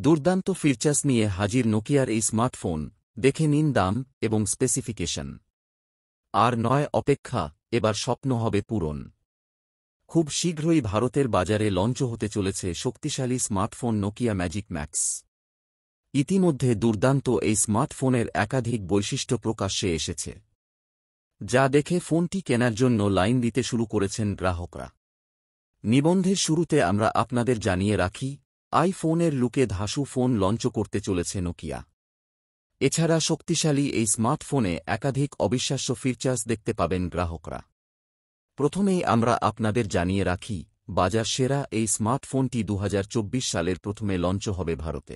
দুর্দান্ত ফিচার্স নিয়ে হাজির নোকিয়ার এই স্মার্টফোন, দেখে নিন দাম এবং স্পেসিফিকেশন। আর নয় অপেক্ষা, এবার স্বপ্ন হবে পূরণ। খুব শীঘ্রই ভারতের বাজারে লঞ্চ হতে চলেছে শক্তিশালী স্মার্টফোন নোকিয়া ম্যাজিক ম্যাক্স। ইতিমধ্যে দুর্দান্ত এই স্মার্টফোনের একাধিক বৈশিষ্ট্য প্রকাশ্যে এসেছে, যা দেখে ফোনটি কেনার জন্য লাইন দিতে শুরু করেছেন গ্রাহকরা। নিবন্ধের শুরুতে আমরা আপনাদের জানিয়ে রাখি, আইফোনের লুকে ধাসু ফোন লঞ্চ করতে চলেছে নোকিয়া। এছাড়া শক্তিশালী এই স্মার্টফোনে একাধিক অবিশ্বাস্য ফিচার্স দেখতে পাবেন গ্রাহকরা। প্রথমেই আমরা আপনাদের জানিয়ে রাখি, বাজার সেরা এই স্মার্টফোনটি 2024 সালের প্রথমে লঞ্চ হবে ভারতে,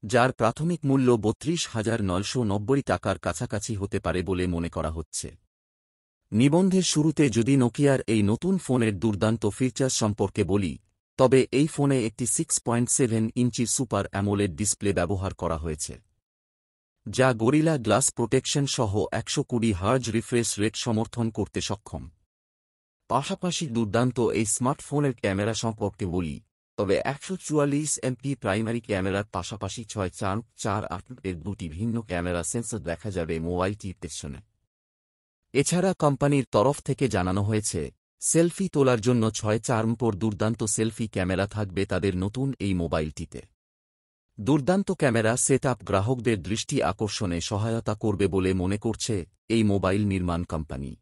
যার প্রাথমিক মূল্য 32,990 টাকার কাছাকাছি হতে পারে বলে মনে করা হচ্ছে। নিবন্ধের শুরুতে যদি নোকিয়ার এই নতুন ফোনের দুর্দান্ত ফিচার্স সম্পর্কে বলি, তবে এই ফোনে একটি 6.7 ইঞ্চির সুপার অ্যামোলেড ডিসপ্লে ব্যবহার করা হয়েছে, যা গরিলা গ্লাস প্রোটেকশন সহ 120 হার্জ রিফ্রেশ রেট সমর্থন করতে সক্ষম। পাশাপাশি দুর্দান্ত এই স্মার্টফোনের ক্যামেরা সম্পর্কে বলি, তবে 144 এমপি প্রাইমারি ক্যামেরার পাশাপাশি 6.4 এর দুটি ভিন্ন ক্যামেরা সেন্সর দেখা যাবে মোবাইলটির পেছনে। এছাড়া কোম্পানির তরফ থেকে জানানো হয়েছে, সেলফি তোলার জন্য 6.4 দুর্দান্ত সেলফি ক্যামেরা থাকবে তাদের নতুন এই মোবাইলটিতে। দুর্দান্ত ক্যামেরা সেটআপ গ্রাহকদের দৃষ্টি আকর্ষণে সহায়তা করবে বলে মনে করছে এই মোবাইল নির্মাণ কোম্পানি।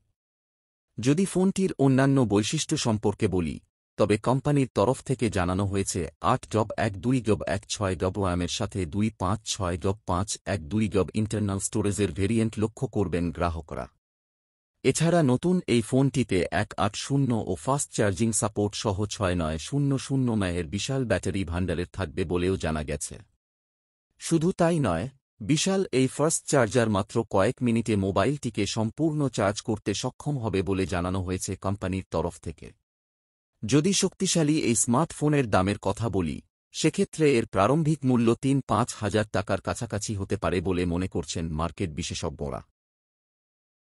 যদি ফোনটির অন্যান্য বৈশিষ্ট্য সম্পর্কে বলি, তবে কোম্পানির তরফ থেকে জানানো হয়েছে 8.1.2.16 এর সাথে 256.512 ইন্টারনাল স্টোরেজের ভেরিয়েন্ট লক্ষ্য করবেন গ্রাহকরা। এছাড়া নতুন এই ফোনটিতে 180 ও ফাস্ট চার্জিং সাপোর্ট সহ 6900 মাহের বিশাল ব্যাটারি ভান্ডারের থাকবে বলেও জানা গেছে। শুধু তাই নয়, বিশাল এই ফাস্ট চার্জার মাত্র কয়েক মিনিটে মোবাইলটিকে সম্পূর্ণ চার্জ করতে সক্ষম হবে বলে জানানো হয়েছে কোম্পানির তরফ থেকে। যদি শক্তিশালী এই স্মার্টফোনের দামের কথা বলি, সেক্ষেত্রে এর প্রারম্ভিক মূল্য 3-5 হাজার টাকার কাছাকাছি হতে পারে বলে মনে করছেন মার্কেট বিশেষজ্ঞরা।